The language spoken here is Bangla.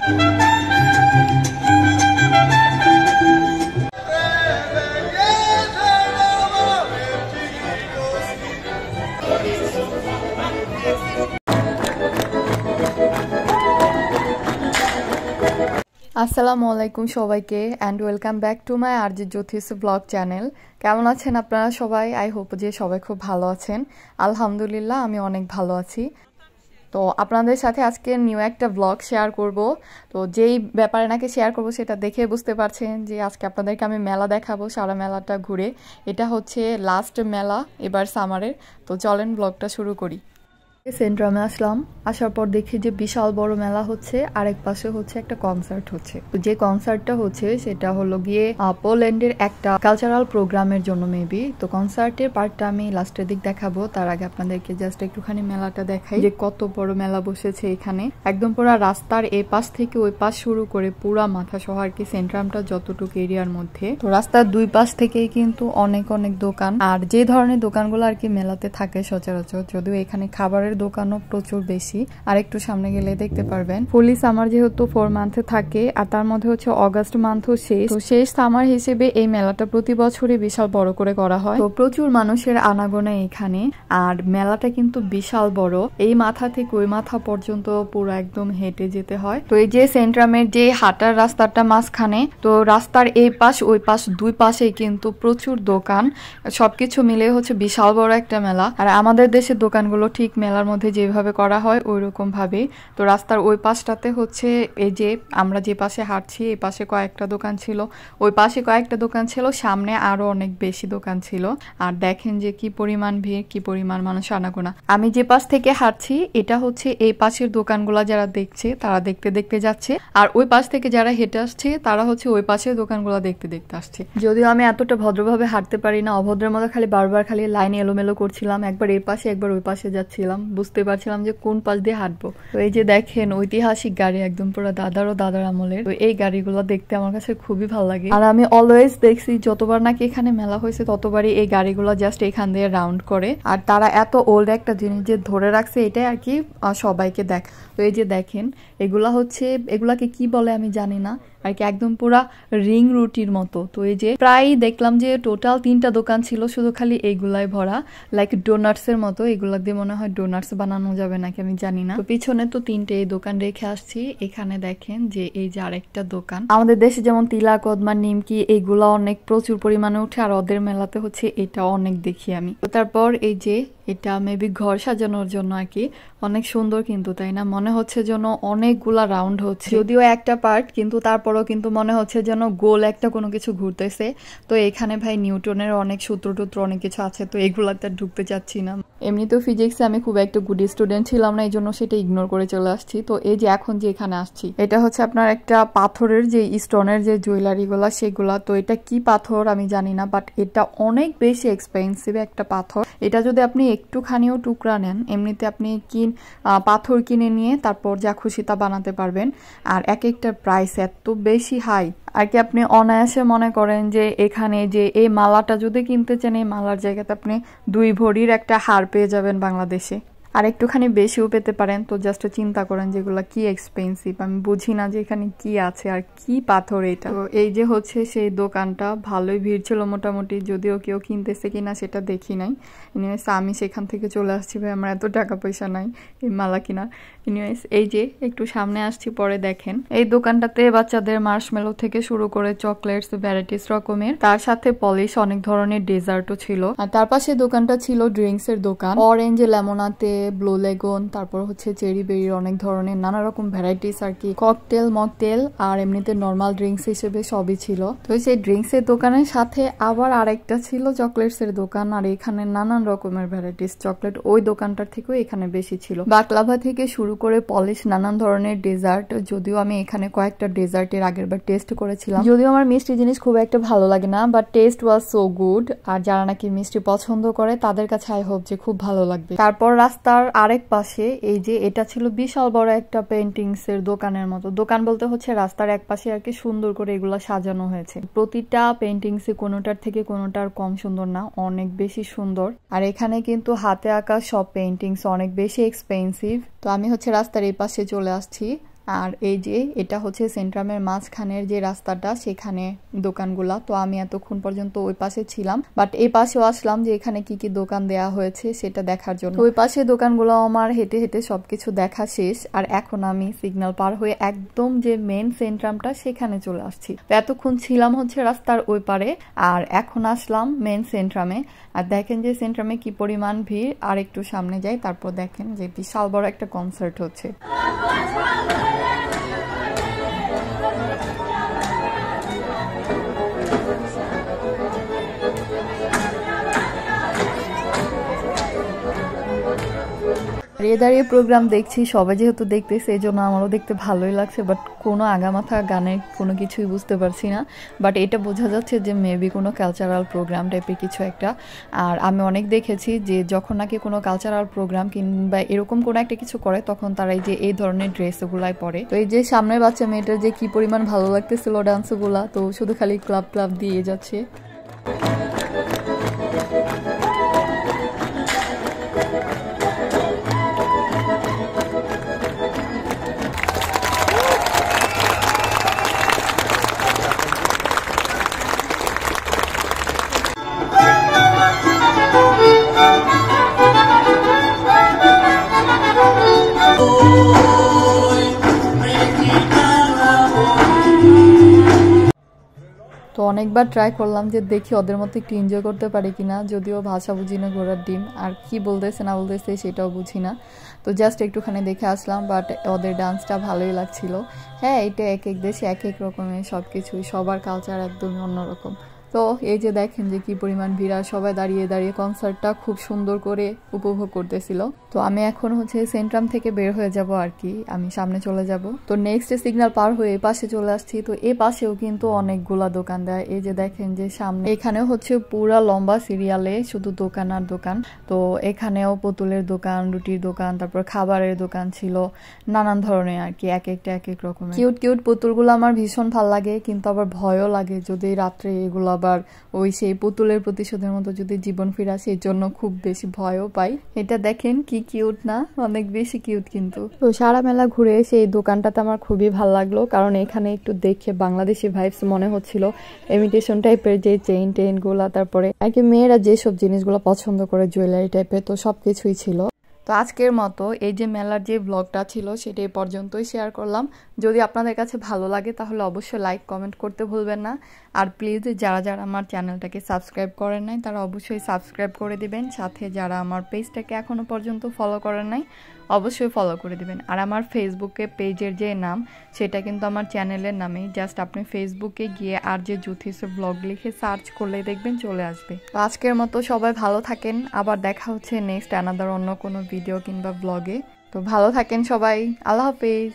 আসসালামু আলাইকুম সবাইকে and welcome back to my RJ Jyotish blog channel. কেমন আছেন আপনারা সবাই? আই হোপ যে সবাই খুব ভালো আছেন। আলহামদুলিল্লাহ আমি অনেক ভালো আছি। তো আপনাদের সাথে আজকে নিউ একটা ব্লগ শেয়ার করব। তো যেই ব্যাপারে নাকি শেয়ার করব সেটা দেখে বুঝতে পারছেন যে আজকে আপনাদেরকে আমি মেলা দেখাবো, সারা মেলাটা ঘুরে। এটা হচ্ছে লাস্ট মেলা এবার সামারের। তো চলেন ব্লগটা শুরু করি। সেন্ট্রামে আসলাম, আসার পর দেখি যে বিশাল বড় মেলা হচ্ছে, আরেক পাশে হচ্ছে একটা কনসার্ট হচ্ছে। তো যে কনসার্টটা হচ্ছে সেটা হলো গিয়ে পোল্যান্ডের একটা কালচারাল প্রোগ্রামের জন্য মেবি। তো কনসার্টের পার্টটা আমি লাস্টের দিক দেখাবো, তার আগে আপনাদেরকে জাস্ট একটুখানি মেলাটা দেখাই যে কত বড় মেলা বসেছে এখানে। একদম পুরো রাস্তার এ পাশ থেকে ওই পাশ শুরু করে পুরা মাথা সহ আর কি সেন্ট্রামটা যতটুকু এরিয়ার মধ্যে। তো রাস্তার দুই পাশ থেকেই কিন্তু অনেক অনেক দোকান, আর যে ধরনের দোকানগুলো আর কি মেলাতে থাকে সচরাচর, যদিও এখানে খাবারের দোকানও প্রচুর বেশি। আর একটু সামনে গেলে দেখতে পারবেন ফুলি সামার যেহেতু 4 মান্থে থাকে, আর তার মধ্যে হচ্ছে অগাস্ট মান্থও শেষ। তো শেষ সামার হিসেবে এই মেলাটা প্রতি বছরই বিশাল বড় করে করা হয়। তো প্রচুর মানুষের আনাগোনা এখানে, আর মেলাটা কিন্তু বিশাল বড়। এই মাথা থেকে ওই মাথা পর্যন্ত পুরো একদম হেঁটে যেতে হয়। তো এই যে সেন্ট্রামের যে হাঁটার রাস্তাটা মাঝখানে, তো রাস্তার এই পাশ ওই পাশ দুই পাশেই কিন্তু প্রচুর দোকান, সবকিছু মিলে হচ্ছে বিশাল বড় একটা মেলা। আর আমাদের দেশের দোকানগুলো ঠিক মেলার মধ্যে যেভাবে করা হয় ওই রকম ভাবে। তো রাস্তার ওই পাশটাতে হচ্ছে এই যে আমরা যে পাশে হাঁটছি এই পাশে কয়েকটা দোকান ছিল, ওই পাশে কয়েকটা দোকান ছিল, সামনে আরো অনেক বেশি দোকান ছিল। আর দেখেন যে কি পরিমাণ ভিড়, কি পরিমাণ মানুষ আনাগোনা। আমি যে পাশ থেকে হাঁটছি এটা হচ্ছে এই পাশের দোকানগুলা যারা দেখছে তারা দেখতে দেখতে যাচ্ছে, আর ওই পাশ থেকে যারা হেঁটে আসছে তারা হচ্ছে ওই পাশের দোকানগুলো দেখতে দেখতে আসছে। যদিও আমি এতটা ভদ্রভাবে হাঁটতে পারি না, অভদ্রের মতো খালি বারবার খালি লাইন এলোমেলো করছিলাম, একবার এই পাশে একবার ওই পাশে যাচ্ছিলাম, বুঝতে পারছিলাম যে কোন পাশ দিয়ে হাঁটবো। তো এই যে দেখেন ঐতিহাসিক গাড়ি, একদম পুরো দাদার ও দাদার আমলের। তো এই গাড়িগুলো দেখতে আমার কাছে খুবই ভালো লাগে। আর আমি অলওয়েজ দেখছি যতবার নাকি এখানে মেলা হয়েছে ততবারই এই গাড়িগুলো জাস্ট এখান দিয়ে রাউন্ড করে, আর তারা এত ওল্ড একটা জিনিস যে ধরে রাখছে এটাই আর কি সবাইকে দেখ। তো এই যে দেখেন এগুলা হচ্ছে, এগুলাকে কি বলে আমি জানি না আর কি, একদম পুরা রিং রুটির মতো। তো এই যে প্রায় দেখলাম যে টোটাল 3টা দোকান ছিল শুধু খালি এইগুলাই ভরা, লাইক ডোনাটস এর মতো। এগুলা দিয়ে মনে হয় ডোনাটস বানানো যাবে নাকি আমি জানি না। তো পিছনে তো 3টে এই দোকান রেখে আসছি। এখানে দেখেন যে এই যে আরেকটা দোকান, আমাদের দেশে যেমন তিলা কদমা নিমকি এগুলা অনেক প্রচুর পরিমাণে উঠে, আর ওদের মেলাতে হচ্ছে এটা অনেক দেখি আমি। তো তারপর এই যে এটা মেবি ঘর সাজানোর জন্য আর কি, অনেক সুন্দর কিন্তু তাই না? মনে হচ্ছে যেন অনেকগুলা রাউন্ড হচ্ছে, যদিও একটা পার্ট, কিন্তু তারপরও কিন্তু মনে হচ্ছে যেন গোল একটা কোনো কিছু ঘুরতেছে। তো এখানে ভাই নিউটনের অনেক সূত্র টুত্র অনেক কিছু আছে, তো এগুলাতে ঢুকতে চাচ্ছি না। এমনিতেও ফিজিক্সে আমি খুব একটা গুড স্টুডেন্ট ছিলাম না, এই জন্য সেটা ইগনোর করে চলে আসছি। তো এই যে এখন যে এখানে আসছি এটা হচ্ছে আপনার একটা পাথরের যে স্টোনের যে জুয়েলারি গুলা সেগুলা। তো এটা কি পাথর আমি জানি না, বাট এটা অনেক বেশি এক্সপেন্সিভ একটা পাথর। এটা যদি আপনি একটুখানিও টুকরা নেন, এমনিতে আপনি পাথর কিনে নিয়ে তারপর যা খুশি তা বানাতে পারবেন। আর এক একটা প্রাইস এত বেশি হাই আর কি, আপনি অনায়াসে মনে করেন যে এখানে যে এই মালাটা যদি কিনতে চান, এই মালার জায়গাতে আপনি 2 ভরির একটা হার পেয়ে যাবেন বাংলাদেশে, আর একটুখানি বেশিও পেতে পারেন। তো জাস্ট চিন্তা করেন যেগুলো কি এক্সপেন্সিভ, আমি বুঝি না যে এখানে কি আছে আর কি পাথর এটা। তো এই যে হচ্ছে সেই দোকানটা, ভালোই ভিড় ছিল মোটামুটি, যদিও কেউ কিনতেছে কিনা সেটা দেখি নাই। এনিওয়েজ আমি সেখান থেকে চলে আসছি, ভাই আমার এত টাকা পয়সা নাই এই মালা কিনার। এনিওয়েজ এই যে একটু সামনে আসছি, পরে দেখেন এই দোকানটাতে বাচ্চাদের মার্শমেলো থেকে শুরু করে চকলেটস ভ্যারাইটিস রকমের, তার সাথে পলিশ অনেক ধরনের ডেজার্টও ছিল। আর তার পাশে দোকানটা ছিল ড্রিঙ্কস এর দোকান, অরেঞ্জ লেমনাতে, ব্লু লেগুন, তারপর হচ্ছে চেরি বেরির অনেক ধরনের নানা রকম ভ্যারাইটিস আর কি, ককটেল মকটেল আর এমনিতে নর্মাল ড্রিঙ্কস হিসেবে সবই ছিল। তো সেই ড্রিঙ্কস এর দোকানের সাথে আবার আরেকটা ছিল চকলেটস এর দোকান, আর এখানে নানান রকমের ভ্যারাইটিস চকলেট ওই দোকানটার থেকেও এখানে বেশি ছিল। বাকলাভা থেকে শুরু করে পলিশ নানান ধরনের ডেজার্ট, যদিও আমি এখানে কয়েকটা ডেজার্টের আগের বার টেস্ট করেছিলাম, যদিও আমার মিষ্টি জিনিস খুব একটা ভালো লাগে না, but taste was so good. আর যারা নাকি মিষ্টি পছন্দ করে তাদের কাছে আই হোপ যে খুব ভালো লাগবে। তারপর রাস্তার আরেক পাশে এই যে এটা ছিল বিশাল বড় একটা পেন্টিংস এর দোকানের মতো। দোকান বলতে হচ্ছে রাস্তার এক পাশে আর কি সুন্দর করে এগুলো সাজানো হয়েছে। প্রতিটা পেন্টিংস এ কোনোটার থেকে কোনোটার কম সুন্দর না, অনেক বেশি সুন্দর। আর এখানে কিন্তু হাতে আঁকা সব পেন্টিংস অনেক বেশি এক্সপেন্সিভ। তো আমি হচ্ছে রাস্তার এই পাশে চলে আসছি। আর এই যে এটা হচ্ছে সেন্ট্রামের মাঝখানের যে রাস্তাটা, সেখানে দোকানগুলা। তো আমি এতক্ষণ পর্যন্ত ওই পাশে ছিলাম, বাট এই পাশেও আসলাম যে এখানে কি কি দোকান দেয়া হয়েছে সেটা দেখার জন্য। ওই পাশে দোকানগুলো আমার হেঁটে হেঁটে সবকিছু দেখা শেষ। আর এখন আমি সিগন্যাল পার হয়ে একদম যে মেন সেন্ট্রামটা সেখানে চলে আসছি। তো এতক্ষণ ছিলাম হচ্ছে রাস্তার ওই পারে, আর এখন আসলাম মেন সেন্ট্রামে। আর দেখেন যে সেন্ট্রামে কি পরিমাণ ভিড়। আর একটু সামনে যাই, তারপর দেখেন যে বিশাল বড় একটা কনসার্ট হচ্ছে। দাঁড়িয়ে দাঁড়িয়ে প্রোগ্রাম দেখছি, সবাই যেহেতু দেখতেছে এই জন্য আমারও দেখতে ভালোই লাগছে, বাট কোনো আগামাথা গানের কোনো কিছুই বুঝতে পারছি না। বাট এটা বোঝা যাচ্ছে যে মেবি কোনো কালচারাল প্রোগ্রাম টাইপের কিছু একটা। আর আমি অনেক দেখেছি যে যখন নাকি কোনো কালচারাল প্রোগ্রাম কিংবা এরকম কোনো একটা কিছু করে, তখন তারা এই ধরনের ড্রেসগুলাই পরে। তো এই যে সামনের বাচ্চা মেয়েটার যে কি পরিমাণ ভালো লাগতেছিল ডান্সগুলা, তো শুধু খালি ক্লাব ক্লাব দিয়ে যাচ্ছে। তো অনেকবার ট্রাই করলাম যে দেখি ওদের মতো একটু এনজয় করতে পারি কিনা, যদিও ভাষা বুঝি না ঘোড়ার ডিম, আর কি বলতেছে না বলতেছে সেটাও বুঝি না। তো জাস্ট একটুখানি দেখে আসলাম, বাট ওদের ডান্সটা ভালোই লাগছিল। হ্যাঁ, এটা এক এক দেশে এক এক রকমের সব কিছুই, সবার কালচার একদমই অন্যরকম। তো এই যে দেখেন যে কি পরিমাণ ভিড়, আর সবাই দাঁড়িয়ে দাঁড়িয়ে কনসার্টটা খুব সুন্দর করে উপভোগ করতেছিল। তো আমি এখন হচ্ছে সেন্ট্রাম থেকে বের হয়ে যাব আর কি, আমি সামনে চলে যাব। তো নেক্সট সিগন্যাল পার হয়ে এই পাশে চলে আসছি। তো এই পাশেও কিন্তু অনেকগুলা দোকান দেয়। এই যে দেখেন যে সামনে, এখানেও হচ্ছে পুরা লম্বা সিরিয়ালে শুধু দোকান আর দোকান। তো এখানেও পুতুলের দোকান, রুটির দোকান, তারপর খাবারের দোকান ছিল, নানান ধরনের আর কি, এক একটা এক এক রকমের। কিউট কিউট পুতুলগুলো আমার ভীষণ ভালো লাগে, কিন্তু আবার ভয়ও লাগে যদি রাত্রে এগুলো আবার ওই সেই পুতুলের প্রতিশোধের মতো যদি জীবন ফিরে আসে, এর জন্য খুব বেশি ভয়ও পাই। এটা দেখেন কি কিউট না, অনেক বেশি কিউট কিন্তু। তো সারা মেলা ঘুরে এসে এই দোকানটাতে আমার খুবই ভালো লাগলো, কারণ এখানে একটু দেখে বাংলাদেশি ভাইবস মনে হচ্ছিল। ইমিটেশন টাইপের যে চেইন টেইন গুলা, তারপরে আর কি মেয়েরা যেসব জিনিসগুলো পছন্দ করে জুয়েলারি টাইপের, তো সবকিছুই ছিল। তো আজকের মতো এই যে মেলার যে ব্লগটা ছিল সেটা এই পর্যন্তই শেয়ার করলাম। যদি আপনাদের কাছে ভালো লাগে তাহলে অবশ্যই লাইক কমেন্ট করতে ভুলবেন না। আর প্লিজ যারা যারা আমার চ্যানেলটাকে সাবস্ক্রাইব করেন নাই তারা অবশ্যই সাবস্ক্রাইব করে দিবেন, সাথে যারা আমার পেজটাকে এখনো পর্যন্ত ফলো করেন নাই অবশ্যই ফলো করে দিবেন। আর আমার ফেসবুকে পেজের যে নাম সেটা কিন্তু আমার চ্যানেলের নামেই, জাস্ট আপনি ফেসবুকে গিয়ে আর যে জ্যোতিষের ব্লগ লিখে সার্চ করলে দেখবেন চলে আসবে। তো আজকের মতো সবাই ভালো থাকেন, আবার দেখা হচ্ছে নেক্সট অ্যানাদার অন্য কোনো ভিডিও কিংবা ব্লগে। তো ভালো থাকেন সবাই, আল্লাহ হাফেজ।